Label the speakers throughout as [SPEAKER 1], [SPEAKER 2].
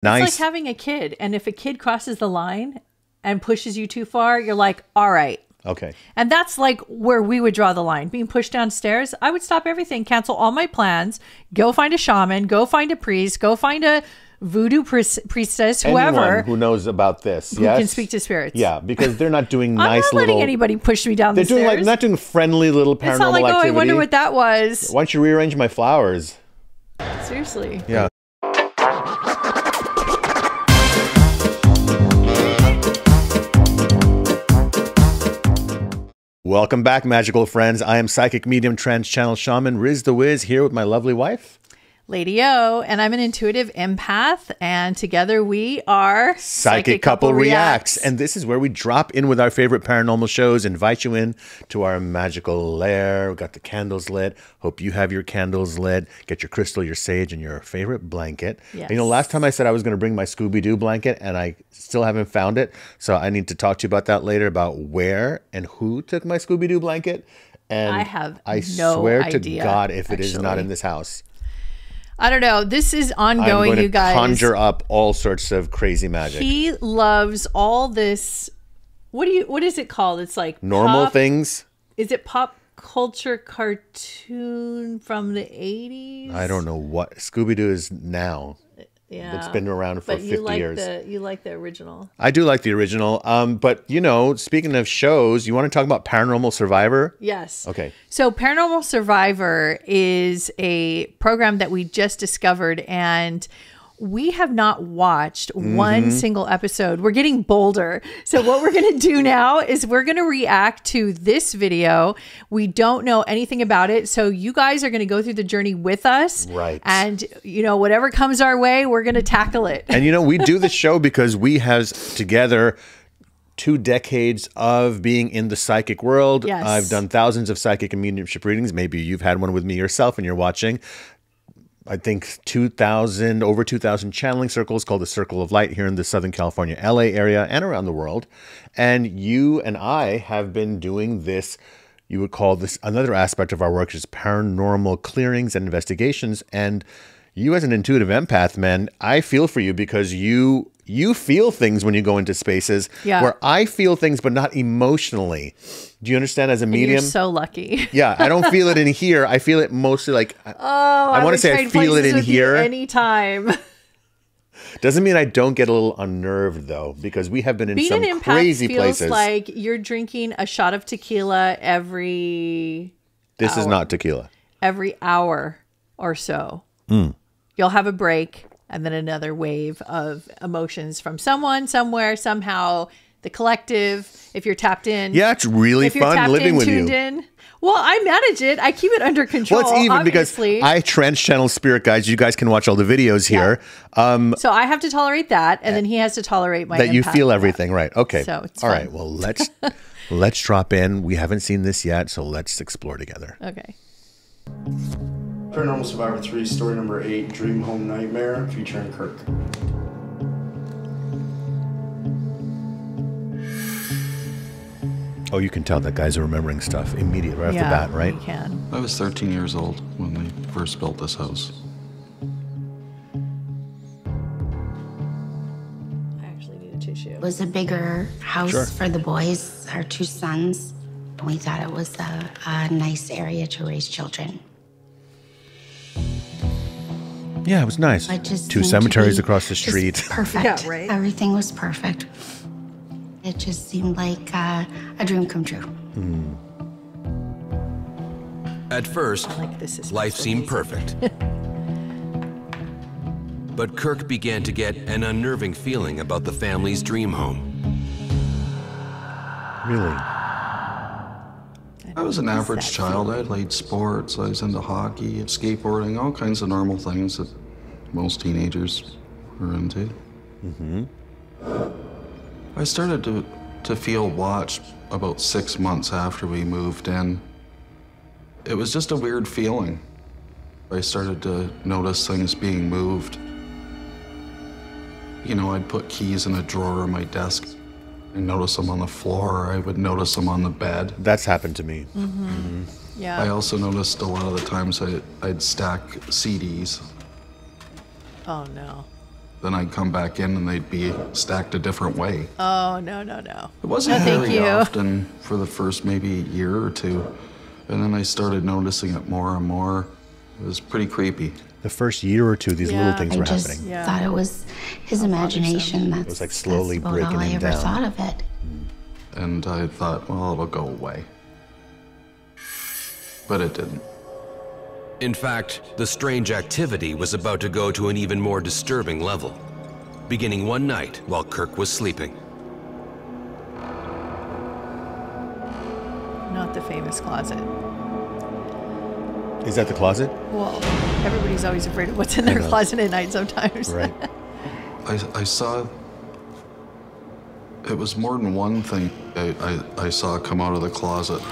[SPEAKER 1] Nice.
[SPEAKER 2] It's like having a kid, and if a kid crosses the line and pushes you too far, you're like, all right.
[SPEAKER 1] Okay.
[SPEAKER 2] And that's like where we would draw the line. Being pushed downstairs, I would stop everything, cancel all my plans, go find a shaman, go find a priest, go find a voodoo priestess, whoever.
[SPEAKER 1] Anyone who knows about this,
[SPEAKER 2] who can speak to spirits.
[SPEAKER 1] Yeah, because they're not doing
[SPEAKER 2] I'm
[SPEAKER 1] nice
[SPEAKER 2] not
[SPEAKER 1] little...
[SPEAKER 2] letting anybody push me down
[SPEAKER 1] they're
[SPEAKER 2] the stairs.
[SPEAKER 1] doing like not doing friendly little paranormal
[SPEAKER 2] It's not like,
[SPEAKER 1] activity.
[SPEAKER 2] oh, I wonder what that was.
[SPEAKER 1] Why don't you rearrange my flowers?
[SPEAKER 2] Seriously.
[SPEAKER 1] Yeah. Welcome back, magical friends. I am psychic medium, trance channel shaman, Riz the Wiz, here with my lovely wife,
[SPEAKER 2] Lady O, and I'm an intuitive empath, and together we are
[SPEAKER 1] Psychic Couple Reacts. And this is where we drop in with our favorite paranormal shows, invite you in to our magical lair. We've got the candles lit. Hope you have your candles lit. Get your crystal, your sage, and your favorite blanket.
[SPEAKER 2] Yes.
[SPEAKER 1] And, you know, last time I said I was going to bring my Scooby-Doo blanket, and I still haven't found it. So I need to talk to you about that later, about where and who took my Scooby-Doo blanket. And I swear to God, if it is not in this house.
[SPEAKER 2] I don't know. This is ongoing, you guys.
[SPEAKER 1] Conjure up all sorts of crazy magic.
[SPEAKER 2] He loves all this. What is it called? It's like
[SPEAKER 1] normal things.
[SPEAKER 2] Is it pop culture cartoon from the 80s?
[SPEAKER 1] I don't know what Scooby-Doo is now.
[SPEAKER 2] Yeah,
[SPEAKER 1] it's been around for 50 years.
[SPEAKER 2] You like the original.
[SPEAKER 1] I do like the original. But, you know, speaking of shows, you want to talk about Paranormal Survivor?
[SPEAKER 2] Yes.
[SPEAKER 1] Okay.
[SPEAKER 2] So Paranormal Survivor is a program that we just discovered, and we have not watched one single episode. We're getting bolder. So what we're going to do now is we're going to react to this video. We don't know anything about it. So you guys are going to go through the journey with us.
[SPEAKER 1] Right.
[SPEAKER 2] And, you know, whatever comes our way, we're going to tackle it.
[SPEAKER 1] And, you know, we do the show because we have together 2 decades of being in the psychic world.
[SPEAKER 2] Yes.
[SPEAKER 1] I've done thousands of psychic and mediumship readings. Maybe you've had one with me yourself and you're watching. I think over 2,000 channeling circles called the Circle of Light here in the Southern California, LA area and around the world. And you and I have been doing this, you would call this another aspect of our work, is paranormal clearings and investigations. And you as an intuitive empath, man, I feel for you because you feel things when you go into spaces where I feel things, but not emotionally. Do you understand? As a medium,
[SPEAKER 2] you're so lucky.
[SPEAKER 1] Yeah, I don't feel it in here. I feel it mostly like I want to say I feel it in here
[SPEAKER 2] anytime.
[SPEAKER 1] Doesn't mean I don't get a little unnerved though, because we have been in some crazy places.
[SPEAKER 2] Feels like you're drinking a shot of tequila every.
[SPEAKER 1] This is not tequila.
[SPEAKER 2] Every hour or so, you'll have a break. And then another wave of emotions from someone, somewhere, somehow, the collective, if you're tapped in.
[SPEAKER 1] Yeah, it's really fun living with you.
[SPEAKER 2] In. Well, I manage it. I keep it under control.
[SPEAKER 1] Well, it's even
[SPEAKER 2] obviously.
[SPEAKER 1] Because I trance channel spirit guides. You guys can watch all the videos here.
[SPEAKER 2] So I have to tolerate that, and then he has to tolerate my
[SPEAKER 1] that you feel everything, right? Okay.
[SPEAKER 2] So it's
[SPEAKER 1] all
[SPEAKER 2] fun.
[SPEAKER 1] right. Well, let's drop in. We haven't seen this yet, so let's explore together.
[SPEAKER 2] Okay.
[SPEAKER 3] Paranormal Survivor 3, story number 8, Dream Home Nightmare, featuring Kirk.
[SPEAKER 1] Oh, you can tell that guys are remembering stuff immediately right off the bat, right?
[SPEAKER 2] You can.
[SPEAKER 4] I was 13 years old when they first built this house.
[SPEAKER 2] I actually need a tissue.
[SPEAKER 5] It was a bigger house for the boys, our 2 sons. We thought it was a nice area to raise children.
[SPEAKER 1] Yeah, it was nice. 2 cemeteries across the street.
[SPEAKER 5] Perfect.
[SPEAKER 2] Yeah, right?
[SPEAKER 5] Everything was perfect. It just seemed like a dream come true.
[SPEAKER 6] At first, life seemed perfect. But Kirk began to get an unnerving feeling about the family's dream home.
[SPEAKER 1] Really?
[SPEAKER 4] I was an average child. I played sports, I was into hockey, skateboarding, all kinds of normal things that most teenagers are into. I started to feel watched about 6 months after we moved in. It was just a weird feeling. I started to notice things being moved. You know, I'd put keys in a drawer of my desk. I notice them on the floor, I would notice them on the bed.
[SPEAKER 1] That's happened to me.
[SPEAKER 2] Yeah.
[SPEAKER 4] I also noticed a lot of the times I'd stack CDs.
[SPEAKER 2] Oh, no.
[SPEAKER 4] Then I'd come back in and they'd be stacked a different way.
[SPEAKER 2] Oh, no, no, no.
[SPEAKER 4] It wasn't
[SPEAKER 2] No, thank
[SPEAKER 4] very
[SPEAKER 2] you.
[SPEAKER 4] often for the first maybe year or two. And then I started noticing it more and more. It was pretty creepy.
[SPEAKER 1] The first year or two, these little things
[SPEAKER 5] I
[SPEAKER 1] were
[SPEAKER 5] just
[SPEAKER 1] happening.
[SPEAKER 5] thought it was his imagination. That's,
[SPEAKER 1] It was like slowly
[SPEAKER 5] that's about
[SPEAKER 1] breaking
[SPEAKER 5] all I
[SPEAKER 1] him
[SPEAKER 5] ever
[SPEAKER 1] down.
[SPEAKER 5] thought of it.
[SPEAKER 4] And I thought, well, it'll go away. But it didn't.
[SPEAKER 6] In fact, the strange activity was about to go to an even more disturbing level, beginning one night while Kirk was sleeping.
[SPEAKER 2] Not the famous closet.
[SPEAKER 1] Is that the closet?
[SPEAKER 2] Well, everybody's always afraid of what's in their closet at night sometimes.
[SPEAKER 1] Right.
[SPEAKER 4] I saw... It was more than one thing I saw come out of the closet.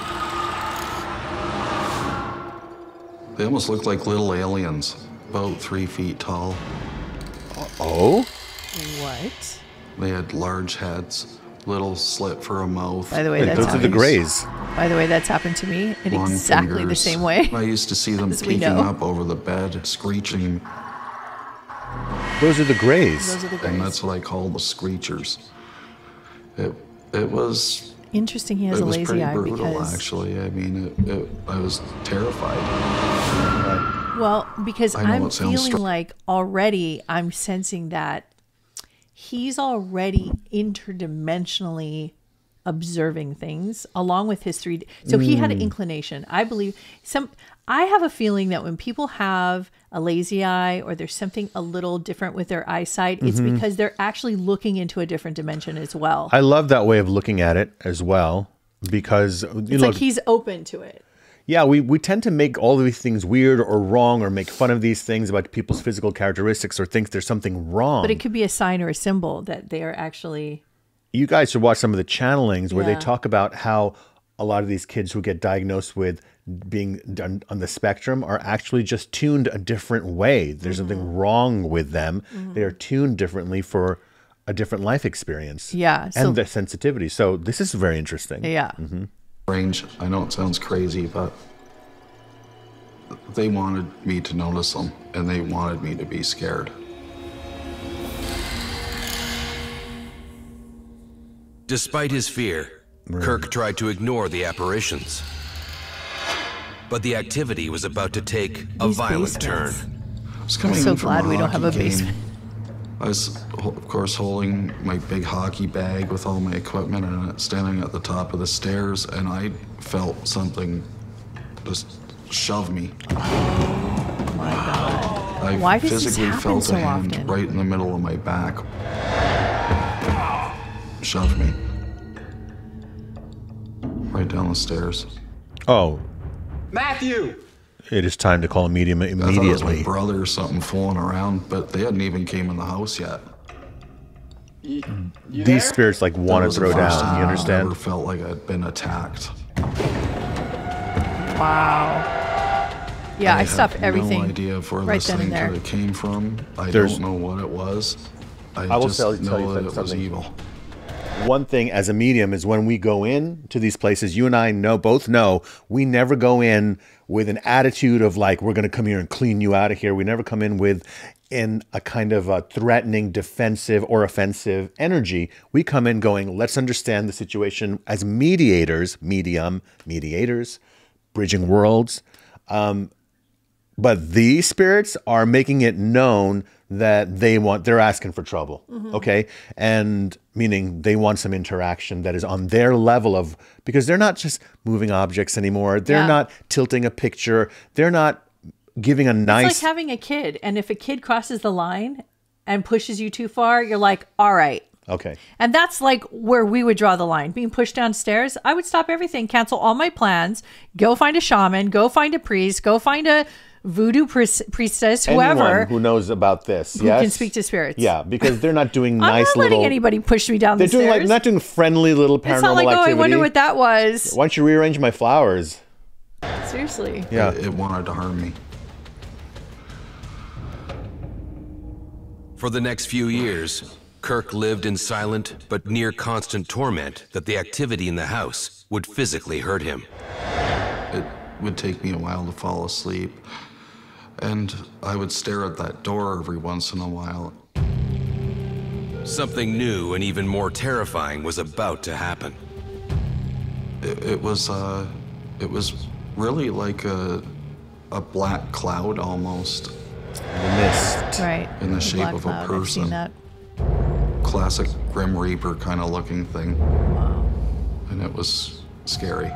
[SPEAKER 4] They almost looked like little aliens, about 3 feet tall.
[SPEAKER 1] Oh?
[SPEAKER 2] What?
[SPEAKER 4] They had large heads, little slit for a mouth.
[SPEAKER 2] By the way,
[SPEAKER 1] Wait,
[SPEAKER 2] that's
[SPEAKER 1] those are the
[SPEAKER 2] happened.
[SPEAKER 1] Greys.
[SPEAKER 2] By the way, that's happened to me in
[SPEAKER 4] long
[SPEAKER 2] exactly the
[SPEAKER 4] fingers.
[SPEAKER 2] same way.
[SPEAKER 4] I used to see them
[SPEAKER 2] As we
[SPEAKER 4] peeking
[SPEAKER 2] know.
[SPEAKER 4] up over the bed, screeching,
[SPEAKER 1] Those are the Greys.
[SPEAKER 2] Those are the
[SPEAKER 4] and
[SPEAKER 2] Greys.
[SPEAKER 4] that's what I call the screechers. It was...
[SPEAKER 2] Interesting. He has
[SPEAKER 4] It
[SPEAKER 2] a
[SPEAKER 4] was
[SPEAKER 2] lazy
[SPEAKER 4] pretty
[SPEAKER 2] eye
[SPEAKER 4] brutal,
[SPEAKER 2] because
[SPEAKER 4] actually. I mean, I was terrified.
[SPEAKER 2] well, because
[SPEAKER 4] I know
[SPEAKER 2] I'm
[SPEAKER 4] it sounds
[SPEAKER 2] feeling like already I'm sensing that he's already interdimensionally observing things along with his 3D. So he had an inclination. I believe I have a feeling that when people have a lazy eye or there's something a little different with their eyesight, it's because they're actually looking into a different dimension as well.
[SPEAKER 1] I love that way of looking at it as well, because
[SPEAKER 2] It's like he's open to it.
[SPEAKER 1] yeah, we tend to make all of these things weird or wrong, or make fun of these things about people's physical characteristics, or think there's something wrong.
[SPEAKER 2] But it could be a sign or a symbol that they are actually...
[SPEAKER 1] You guys should watch some of the channelings where
[SPEAKER 2] Yeah.
[SPEAKER 1] they talk about how a lot of these kids who get diagnosed with being done on the spectrum are actually just tuned a different way. There's something wrong with them. They are tuned differently for a different life experience.
[SPEAKER 2] Yeah, so-
[SPEAKER 1] And their sensitivity. So this is very interesting.
[SPEAKER 2] Yeah.
[SPEAKER 4] Range. I know it sounds crazy, but they wanted me to notice them, and they wanted me to be scared.
[SPEAKER 6] Despite his fear, Kirk tried to ignore the apparitions. But the activity was about to take a
[SPEAKER 2] These
[SPEAKER 6] violent
[SPEAKER 2] basements.
[SPEAKER 6] turn.
[SPEAKER 4] I was coming
[SPEAKER 2] so
[SPEAKER 4] in from
[SPEAKER 2] glad we don't have a
[SPEAKER 4] hockey game.
[SPEAKER 2] basement.
[SPEAKER 4] I was, of course, holding my big hockey bag with all my equipment in it, standing at the top of the stairs, and I felt something just shove me.
[SPEAKER 2] Oh my God.
[SPEAKER 4] I
[SPEAKER 2] Why does this
[SPEAKER 4] physically
[SPEAKER 2] happen
[SPEAKER 4] felt
[SPEAKER 2] so
[SPEAKER 4] a hand
[SPEAKER 2] often?
[SPEAKER 4] right in the middle of my back. Shove me. Right down the stairs.
[SPEAKER 1] Oh,
[SPEAKER 7] Matthew!
[SPEAKER 1] it is time to call a medium
[SPEAKER 4] I thought it was
[SPEAKER 1] immediately.
[SPEAKER 4] my brother or something fooling around, but they hadn't even came in the house yet.
[SPEAKER 1] These spirits like want
[SPEAKER 4] That
[SPEAKER 1] to
[SPEAKER 4] was the
[SPEAKER 1] throw
[SPEAKER 4] first
[SPEAKER 1] down.
[SPEAKER 4] time
[SPEAKER 1] You
[SPEAKER 4] I
[SPEAKER 1] understand?
[SPEAKER 4] ever felt like I'd been attacked.
[SPEAKER 2] Wow. Yeah, I
[SPEAKER 4] have
[SPEAKER 2] stopped everything
[SPEAKER 4] no idea of where
[SPEAKER 2] right
[SPEAKER 4] this
[SPEAKER 2] then
[SPEAKER 4] thing
[SPEAKER 2] and there.
[SPEAKER 4] could have came from. I
[SPEAKER 1] There's-
[SPEAKER 4] don't know what it was. I
[SPEAKER 1] will
[SPEAKER 4] just
[SPEAKER 1] tell you
[SPEAKER 4] know that it was
[SPEAKER 1] something.
[SPEAKER 4] evil.
[SPEAKER 1] One thing as a medium is when we go in to these places, you and I both know, we never go in with an attitude of like, we're going to come here and clean you out of here. We never come in with in a kind of a threatening, defensive, or offensive energy. We come in going, let's understand the situation as mediators, mediators, bridging worlds. But these spirits are making it known that they're asking for trouble. Okay. And meaning they want some interaction that is on their level of, because they're not just moving objects anymore. They're
[SPEAKER 2] Yeah.
[SPEAKER 1] not tilting a picture. They're not giving a nice,
[SPEAKER 2] It's like having a kid. And if a kid crosses the line and pushes you too far, you're like, all right.
[SPEAKER 1] okay.
[SPEAKER 2] And that's like where we would draw the line. Being pushed downstairs, I would stop everything, cancel all my plans, go find a shaman, go find a priest, go find a voodoo priestess, whoever
[SPEAKER 1] Anyone who knows about this,
[SPEAKER 2] who
[SPEAKER 1] yes?
[SPEAKER 2] can speak to spirits.
[SPEAKER 1] Yeah, because they're not doing
[SPEAKER 2] I'm
[SPEAKER 1] nice
[SPEAKER 2] not letting
[SPEAKER 1] little,
[SPEAKER 2] anybody push me down
[SPEAKER 1] they're
[SPEAKER 2] the
[SPEAKER 1] doing
[SPEAKER 2] stairs.
[SPEAKER 1] like, not doing friendly little paranormal
[SPEAKER 2] it's not like,
[SPEAKER 1] activity.
[SPEAKER 2] oh, I wonder what that was.
[SPEAKER 1] Why don't you rearrange my flowers?
[SPEAKER 2] Seriously.
[SPEAKER 1] Yeah.
[SPEAKER 4] It wanted to harm me.
[SPEAKER 6] For the next few years, Kirk lived in silent but near constant torment that the activity in the house would physically hurt him.
[SPEAKER 4] It would take me a while to fall asleep, and I would stare at that door every once in a while.
[SPEAKER 6] Something new and even more terrifying was about to happen.
[SPEAKER 4] It was really like a black cloud almost.
[SPEAKER 1] The mist.
[SPEAKER 2] Right.
[SPEAKER 4] In the shape
[SPEAKER 2] black
[SPEAKER 4] of
[SPEAKER 2] cloud,
[SPEAKER 4] a
[SPEAKER 2] I've seen
[SPEAKER 4] person.
[SPEAKER 2] that.
[SPEAKER 4] Classic Grim Reaper kind of looking thing.
[SPEAKER 2] Wow.
[SPEAKER 4] And it was scary.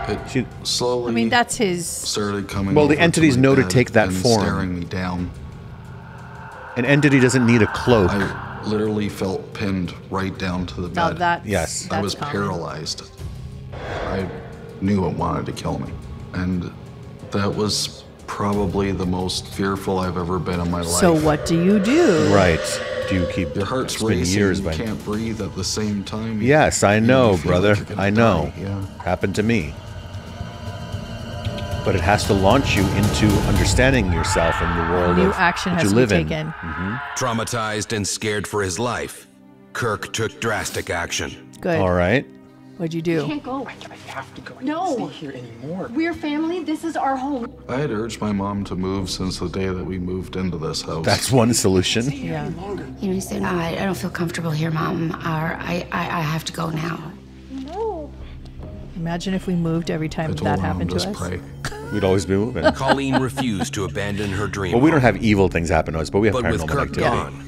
[SPEAKER 4] It slowly
[SPEAKER 2] I mean, that's his.
[SPEAKER 4] started coming
[SPEAKER 1] Well, the
[SPEAKER 4] over
[SPEAKER 1] entities
[SPEAKER 4] my
[SPEAKER 1] know to
[SPEAKER 4] bed
[SPEAKER 1] take that
[SPEAKER 4] and
[SPEAKER 1] form.
[SPEAKER 4] staring me down.
[SPEAKER 1] An entity doesn't need a cloak.
[SPEAKER 4] I literally felt pinned right down to the
[SPEAKER 2] Now
[SPEAKER 4] bed.
[SPEAKER 2] that's,
[SPEAKER 1] Yes.
[SPEAKER 4] I was
[SPEAKER 2] common.
[SPEAKER 4] paralyzed. I knew it wanted to kill me. And that was probably the most fearful I've ever been in my life.
[SPEAKER 2] So what do you do?
[SPEAKER 1] Right. Do you keep
[SPEAKER 4] Your heart's
[SPEAKER 1] it's been
[SPEAKER 4] racing,
[SPEAKER 1] years
[SPEAKER 4] you
[SPEAKER 1] by
[SPEAKER 4] can't breathe at the same time.
[SPEAKER 1] Yes, I
[SPEAKER 4] You
[SPEAKER 1] know,
[SPEAKER 4] feel
[SPEAKER 1] brother.
[SPEAKER 4] like you're gonna
[SPEAKER 1] I know.
[SPEAKER 4] die, yeah.
[SPEAKER 1] Happened to me. But it has to launch you into understanding yourself and the world
[SPEAKER 2] New
[SPEAKER 1] of
[SPEAKER 2] action
[SPEAKER 1] that
[SPEAKER 2] has
[SPEAKER 1] you
[SPEAKER 2] to be
[SPEAKER 1] live in.
[SPEAKER 2] taken.
[SPEAKER 6] Traumatized and scared for his life, Kirk took drastic action.
[SPEAKER 2] Good.
[SPEAKER 1] All right.
[SPEAKER 2] What'd you do?
[SPEAKER 7] Can't go.
[SPEAKER 8] I have to go. I
[SPEAKER 7] No.
[SPEAKER 8] can't stay here anymore.
[SPEAKER 7] We're family. This is our home.
[SPEAKER 4] I had urged my mom to move since the day that we moved into this house.
[SPEAKER 1] That's one solution.
[SPEAKER 2] Yeah.
[SPEAKER 5] You know, he said, I don't feel comfortable here, Mom, or I have to go now.
[SPEAKER 7] No.
[SPEAKER 2] Imagine if we moved every
[SPEAKER 4] I
[SPEAKER 2] time
[SPEAKER 4] told
[SPEAKER 2] that
[SPEAKER 4] Mom,
[SPEAKER 2] happened to
[SPEAKER 4] just
[SPEAKER 2] us.
[SPEAKER 4] pray.
[SPEAKER 1] We'd always be moving.
[SPEAKER 6] Colleen refused to abandon her dream.
[SPEAKER 1] Well, we don't
[SPEAKER 6] home.
[SPEAKER 1] have evil things happen to us, but we have
[SPEAKER 6] But with
[SPEAKER 1] paranormal
[SPEAKER 6] Kirk
[SPEAKER 1] activity.
[SPEAKER 6] gone,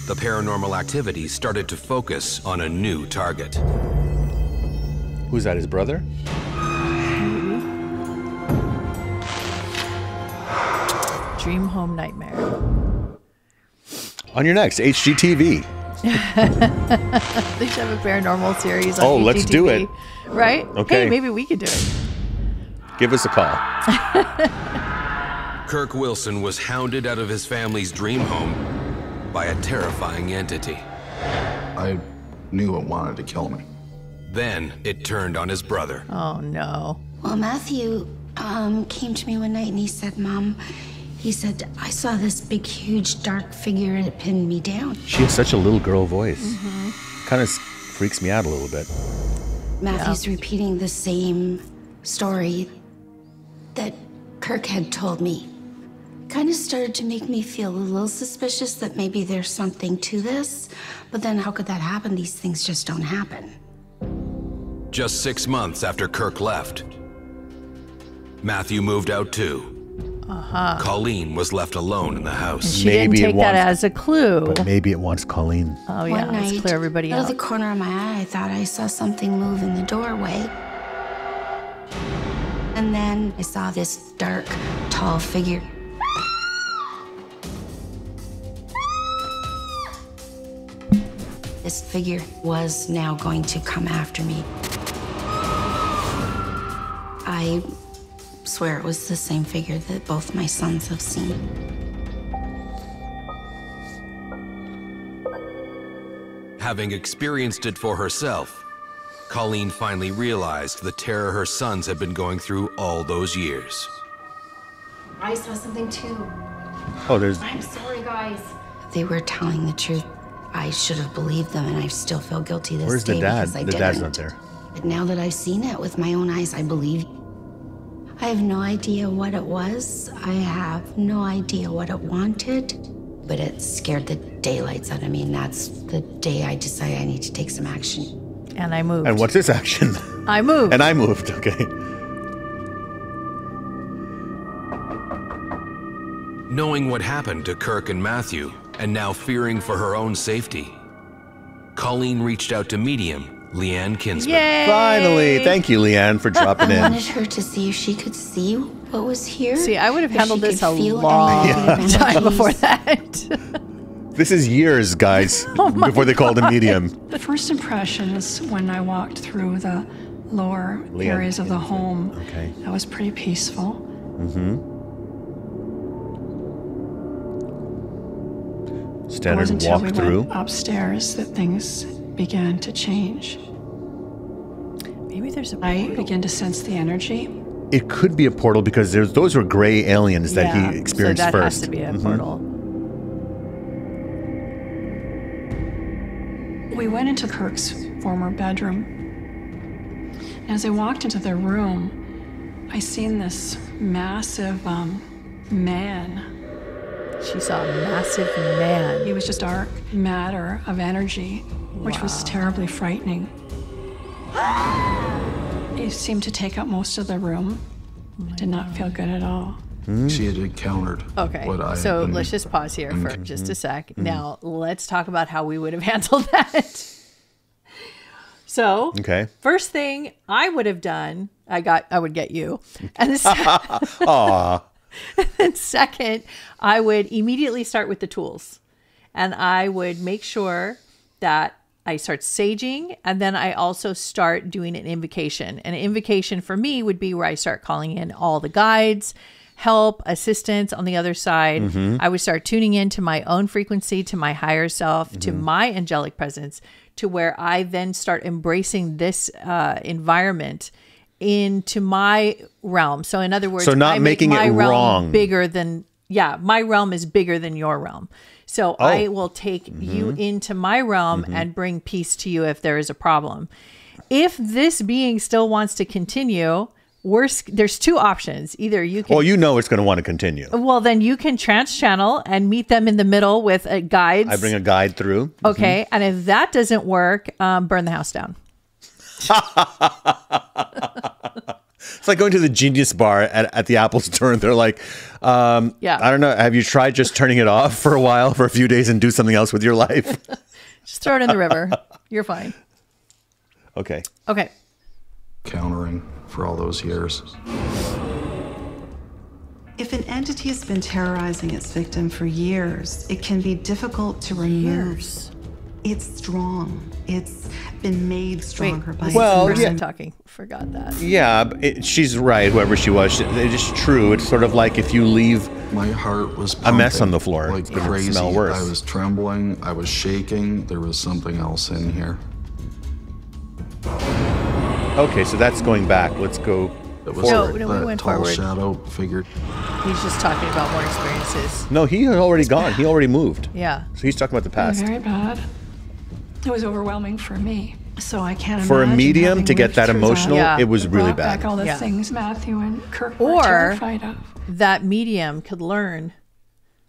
[SPEAKER 6] the paranormal activity started to focus on a new target.
[SPEAKER 1] Who's that, his brother?
[SPEAKER 2] Dream home nightmare.
[SPEAKER 1] On your next HGTV.
[SPEAKER 2] They should have a paranormal series on
[SPEAKER 1] Oh, let's do
[SPEAKER 2] HGTV.
[SPEAKER 1] it.
[SPEAKER 2] Right?
[SPEAKER 1] Okay.
[SPEAKER 2] Hey, maybe we could do it.
[SPEAKER 1] Give us a call.
[SPEAKER 6] Kirk Wilson was hounded out of his family's dream home by a terrifying entity.
[SPEAKER 4] I knew it wanted to kill me.
[SPEAKER 6] Then it turned on his brother.
[SPEAKER 2] Oh, no.
[SPEAKER 5] Well, Matthew came to me one night and he said, Mom, he said, I saw this big, huge, dark figure and it pinned me down.
[SPEAKER 1] She has such a little girl voice. Kind of freaks me out a little bit.
[SPEAKER 5] Matthew's repeating the same story that Kirk had told me. Kind of started to make me feel a little suspicious that maybe there's something to this. But then how could that happen? These things just don't happen.
[SPEAKER 6] Just 6 months after Kirk left, Matthew moved out too. Colleen was left alone in the house.
[SPEAKER 2] She
[SPEAKER 1] Maybe it
[SPEAKER 2] didn't take that
[SPEAKER 1] wants-
[SPEAKER 2] as a clue.
[SPEAKER 1] But maybe it wants Colleen.
[SPEAKER 2] Oh, yeah.
[SPEAKER 5] One
[SPEAKER 2] Let's
[SPEAKER 5] night,
[SPEAKER 2] clear everybody
[SPEAKER 5] out of
[SPEAKER 2] out.
[SPEAKER 5] the corner of my eye, I thought I saw something move in the doorway. And then I saw this dark, tall figure. This figure was now going to come after me. I swear it was the same figure that both my sons have seen.
[SPEAKER 6] Having experienced it for herself, Colleen finally realized the terror her sons had been going through all those years.
[SPEAKER 7] I saw something too.
[SPEAKER 1] Oh, there's...
[SPEAKER 7] I'm sorry, guys.
[SPEAKER 5] They were telling the truth. I should have believed them, and I still feel guilty this
[SPEAKER 1] Where's
[SPEAKER 5] day
[SPEAKER 1] the dad?
[SPEAKER 5] because I
[SPEAKER 1] The
[SPEAKER 5] didn't.
[SPEAKER 1] dad's not there.
[SPEAKER 5] But now that I've seen it with my own eyes, I believe. I have no idea what it was. I have no idea what it wanted. But it scared the daylights out of me, and that's the day I decided I need to take some action.
[SPEAKER 2] And I moved.
[SPEAKER 1] And what's this action?
[SPEAKER 2] I moved.
[SPEAKER 1] And I moved, okay.
[SPEAKER 6] Knowing what happened to Kirk and Matthew, and now fearing for her own safety, Colleen reached out to medium Leanne Kinsman.
[SPEAKER 2] Yay!
[SPEAKER 1] Finally. Thank you, Leanne, for dropping
[SPEAKER 5] I
[SPEAKER 1] in.
[SPEAKER 5] wanted her to see if she could see what was here.
[SPEAKER 2] See, I would have
[SPEAKER 5] if
[SPEAKER 2] handled
[SPEAKER 5] she
[SPEAKER 2] this
[SPEAKER 5] could
[SPEAKER 2] a
[SPEAKER 5] feel
[SPEAKER 2] long
[SPEAKER 5] any
[SPEAKER 2] time
[SPEAKER 5] energies.
[SPEAKER 2] before that.
[SPEAKER 1] This is years, guys, before they called a medium.
[SPEAKER 9] The first impressions when I walked through the lower
[SPEAKER 1] Leanne.
[SPEAKER 9] areas of the home,
[SPEAKER 1] Okay.
[SPEAKER 9] that was pretty peaceful. It
[SPEAKER 1] Standard
[SPEAKER 9] wasn't until we
[SPEAKER 1] walk through.
[SPEAKER 9] went upstairs that things began to change.
[SPEAKER 2] Maybe there's a
[SPEAKER 9] I began to sense the energy.
[SPEAKER 1] It could be a portal because those were gray aliens that
[SPEAKER 2] Yeah,
[SPEAKER 1] he experienced
[SPEAKER 2] so that
[SPEAKER 1] first.
[SPEAKER 2] has to be a portal.
[SPEAKER 9] We went into Kirk's former bedroom. And as I walked into the room, I seen this massive man.
[SPEAKER 2] She saw a massive man.
[SPEAKER 9] He was just dark matter of energy, which was terribly frightening. It seemed to take up most of the room. It did not feel good at all.
[SPEAKER 4] She had encountered what I
[SPEAKER 2] so
[SPEAKER 4] had been
[SPEAKER 2] let's just pause here for just a sec. Now let's talk about how we would have handled that. So, first thing I would have done, I would get you. And then second, I would immediately start with the tools. And I would make sure that I start saging, and then I also start doing an invocation. And an invocation for me would be where I start calling in all the guides, help, assistance on the other side. I would start tuning into my own frequency, to my higher self, to my angelic presence, to where I then start embracing this environment into my realm. So in other words,
[SPEAKER 1] so not making it wrong.
[SPEAKER 2] Bigger than, my realm is bigger than your realm. So I will take you into my realm and bring peace to you if there is a problem. If this being still wants to continue, there's two options. Either you can...
[SPEAKER 1] Well, you know it's going to want to continue.
[SPEAKER 2] Well, then you can trance channel and meet them in the middle with guides.
[SPEAKER 1] I bring a guide through.
[SPEAKER 2] Okay. And if that doesn't work, burn the house down.
[SPEAKER 1] It's like going to the Genius Bar at the Apple Store, and they're like, I don't know, have you tried just turning it off for a while, for a few days, and do something else with your life?
[SPEAKER 2] Just throw it in the river. You're fine.
[SPEAKER 1] Okay.
[SPEAKER 4] Countering for all those years.
[SPEAKER 8] If an entity has been terrorizing its victim for years, it can be difficult to remove. It's strong. It's been made stronger by its
[SPEAKER 2] person talking. Forgot that.
[SPEAKER 1] Yeah, she's right. Whoever she was, it is true. It's sort of like if you leave
[SPEAKER 4] my heart was
[SPEAKER 1] a mess on the floor,
[SPEAKER 4] like
[SPEAKER 1] it's going
[SPEAKER 4] crazy.
[SPEAKER 1] to smell worse.
[SPEAKER 4] I was trembling. I was shaking. There was something else in here.
[SPEAKER 1] Okay, so that's going back. Let's go.
[SPEAKER 4] It was
[SPEAKER 2] we went
[SPEAKER 4] tall
[SPEAKER 2] forward.
[SPEAKER 4] shadow figure.
[SPEAKER 2] He's just talking about more experiences.
[SPEAKER 1] No, he had already gone. He already moved.
[SPEAKER 2] Yeah.
[SPEAKER 1] So he's talking about the past.
[SPEAKER 9] Very bad. It was overwhelming for me. So I can't imagine.
[SPEAKER 1] For a medium to get
[SPEAKER 9] lived
[SPEAKER 1] that
[SPEAKER 9] through
[SPEAKER 1] emotional, it was really bad.
[SPEAKER 9] Back all the things Matthew and Kirk were terrified of.
[SPEAKER 2] That medium could learn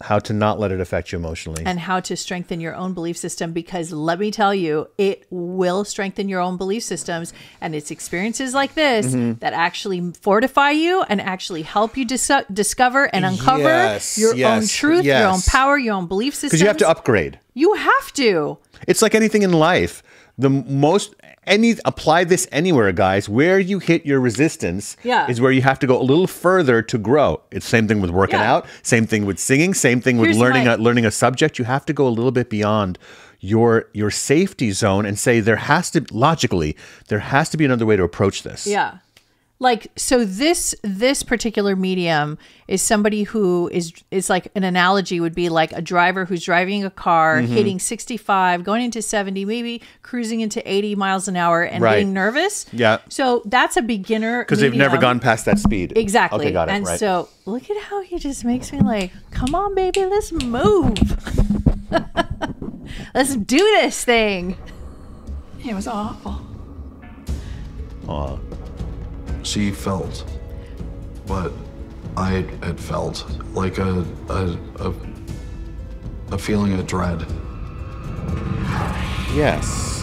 [SPEAKER 1] how to not let it affect you emotionally.
[SPEAKER 2] And how to strengthen your own belief system, because let me tell you, it will strengthen your own belief systems. And it's experiences like this that actually fortify you and actually help you discover and uncover your own truth, your own power, your own belief systems.
[SPEAKER 1] Because you have to upgrade.
[SPEAKER 2] You have to.
[SPEAKER 1] It's like anything in life. Apply this anywhere, guys. Where you hit your resistance is where you have to go a little further to grow. It's the same thing with working out, same thing with singing, same thing with learning a subject. You have to go a little bit beyond your safety zone and say there has to be another way to approach this.
[SPEAKER 2] Yeah. Like, so this particular medium is somebody who is like, an analogy would be like a driver who's driving a car, hitting 65, going into 70, maybe cruising into 80 miles an hour and getting nervous.
[SPEAKER 1] Yeah.
[SPEAKER 2] So that's a beginner
[SPEAKER 1] because they've never gone past that speed.
[SPEAKER 2] Exactly.
[SPEAKER 1] Okay, got it.
[SPEAKER 2] And so look at how he just makes me like, come on, baby, let's move. Let's do this thing.
[SPEAKER 9] It was awful.
[SPEAKER 1] Aw.
[SPEAKER 4] She felt what I had felt, like a feeling of dread.
[SPEAKER 1] Yes.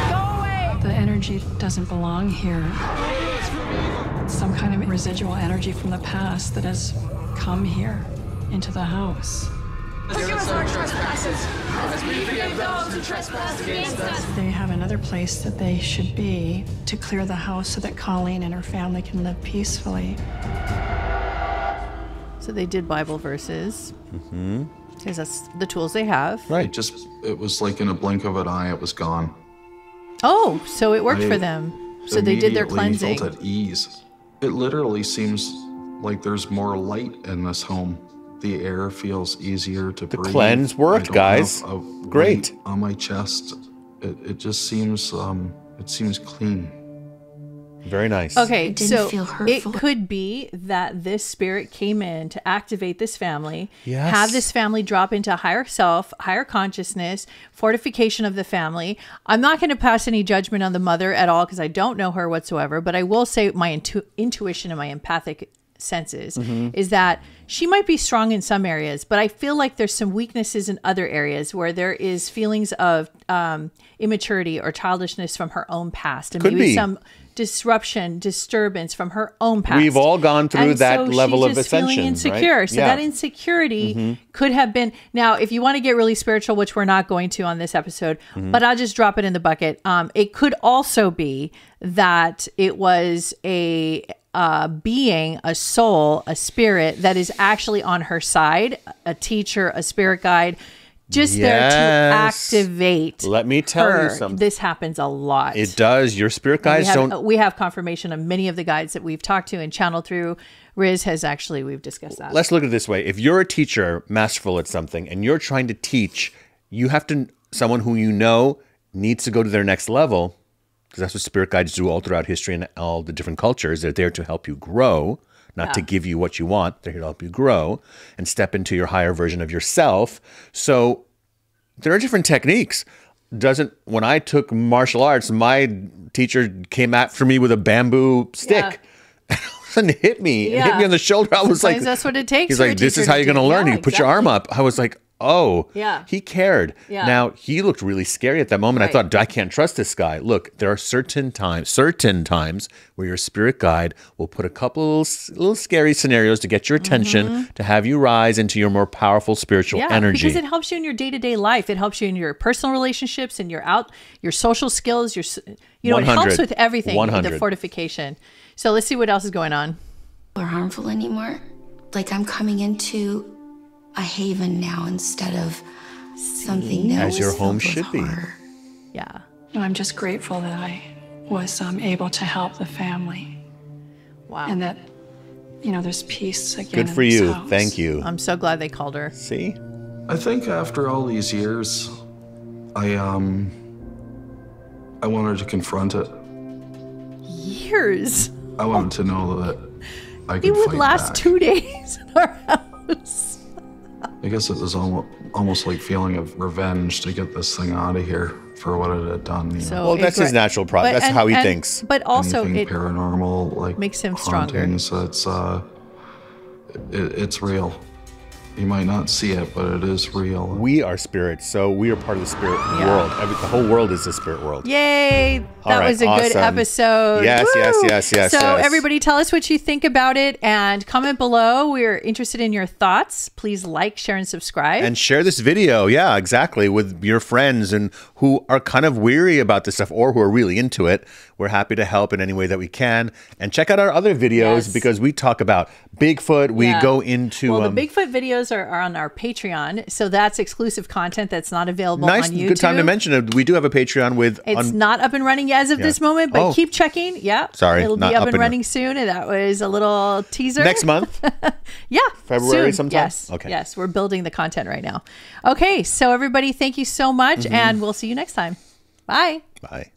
[SPEAKER 9] Go away! The energy doesn't belong here. It's some kind of residual energy from the past that has come here into the house.
[SPEAKER 10] Forgive us our trespasses, as we forgive those who trespass against us.
[SPEAKER 9] They have another place that they should be to clear the house so that Colleen and her family can live peacefully.
[SPEAKER 2] So they did Bible verses. Because that's the tools they have.
[SPEAKER 1] Right.
[SPEAKER 4] It was like in a blink of an eye, it was gone.
[SPEAKER 2] Oh, so it worked for them. So they did their cleansing.
[SPEAKER 4] Felt at ease. It literally seems like there's more light in this home. The air feels easier to breathe.
[SPEAKER 1] The cleanse worked, guys. Great.
[SPEAKER 4] On my chest, it just seems clean.
[SPEAKER 1] Very nice.
[SPEAKER 2] Okay, so it could be that this spirit came in to activate this family, have this family drop into higher self, higher consciousness, fortification of the family. I'm not going to pass any judgment on the mother at all because I don't know her whatsoever, but I will say my intuition and my empathic senses, is that she might be strong in some areas, but I feel like there's some weaknesses in other areas where there is feelings of immaturity or childishness from her own past, and maybe some disruption, disturbance from her own past.
[SPEAKER 1] We've all gone through that level of ascension,
[SPEAKER 2] feeling insecure.
[SPEAKER 1] right?
[SPEAKER 2] So that insecurity could have been. Now, if you want to get really spiritual, which we're not going to on this episode, but I'll just drop it in the bucket. It could also be that it was a being, a soul, a spirit that is actually on her side, a teacher, a spirit guide, just there to activate.
[SPEAKER 1] Let me tell you something.
[SPEAKER 2] This happens a lot.
[SPEAKER 1] It does. Your spirit guides
[SPEAKER 2] we have confirmation of many of the guides that we've talked to and channeled through. Riz has actually, we've discussed that.
[SPEAKER 1] Let's look at it this way. If you're a teacher, masterful at something, and you're trying to teach, you have to, someone who you know needs to go to their next level, because that's what spirit guides do all throughout history and all the different cultures. They're there to help you grow, not to give you what you want. They're here to help you grow and step into your higher version of yourself. So there are different techniques. When I took martial arts, my teacher came after me with a bamboo stick. And hit me on the shoulder. I was like,
[SPEAKER 2] that's what it takes.
[SPEAKER 1] He's like, this is how you're going to learn. You put your arm up. I was like, oh, he cared. Now, he looked really scary at that moment. I thought, I can't trust this guy. Look, there are certain times where your spirit guide will put a couple little scary scenarios to get your attention, to have you rise into your more powerful spiritual energy.
[SPEAKER 2] Because it helps you in your day-to-day life. It helps you in your personal relationships and your social skills. It helps with everything.
[SPEAKER 1] 100.
[SPEAKER 2] The fortification. So let's see what else is going on.
[SPEAKER 5] Or harmful anymore. Like I'm coming into a haven now instead of something that
[SPEAKER 1] as your home should be.
[SPEAKER 2] Yeah.
[SPEAKER 9] No, I'm just grateful that I was able to help the family.
[SPEAKER 2] Wow.
[SPEAKER 9] And that, there's peace again.
[SPEAKER 1] Good for you. Thank you.
[SPEAKER 2] I'm so glad they called her.
[SPEAKER 1] See?
[SPEAKER 4] I think after all these years, I wanted to confront it.
[SPEAKER 2] Years?
[SPEAKER 4] I wanted to know that I could
[SPEAKER 2] It would
[SPEAKER 4] fight
[SPEAKER 2] last
[SPEAKER 4] back.
[SPEAKER 2] 2 days in our house.
[SPEAKER 4] I guess it was almost like feeling of revenge to get this thing out of here for what it had done.
[SPEAKER 1] Well, that's his natural process. That's how he thinks.
[SPEAKER 2] But also,
[SPEAKER 4] anything
[SPEAKER 2] it
[SPEAKER 4] paranormal, like
[SPEAKER 2] makes him stronger.
[SPEAKER 4] hauntings, it's real. You might not see it, but it is real.
[SPEAKER 1] We are spirits, so we are part of the spirit world. The whole world is the spirit world.
[SPEAKER 2] Yay! That was a good episode.
[SPEAKER 1] Yes,
[SPEAKER 2] Woo!
[SPEAKER 1] yes.
[SPEAKER 2] So everybody, tell us what you think about it and comment below. We're interested in your thoughts. Please like, share, and subscribe.
[SPEAKER 1] And share this video, exactly, with your friends and who are kind of weary about this stuff or who are really into it. We're happy to help in any way that we can. And check out our other videos because we talk about Bigfoot. We go into...
[SPEAKER 2] Well, the Bigfoot videos are on our Patreon, so that's exclusive content that's not available on YouTube.
[SPEAKER 1] Good time to mention it. We do have a Patreon with...
[SPEAKER 2] It's not up and running as of this moment, but keep checking.
[SPEAKER 1] Sorry,
[SPEAKER 2] it'll be up and running soon, and that was a little teaser.
[SPEAKER 1] Next month? February sometime?
[SPEAKER 2] Yes.
[SPEAKER 1] Okay.
[SPEAKER 2] Yes, we're building the content right now. Okay, so everybody, thank you so much, and we'll see you next time. Bye.
[SPEAKER 1] Bye.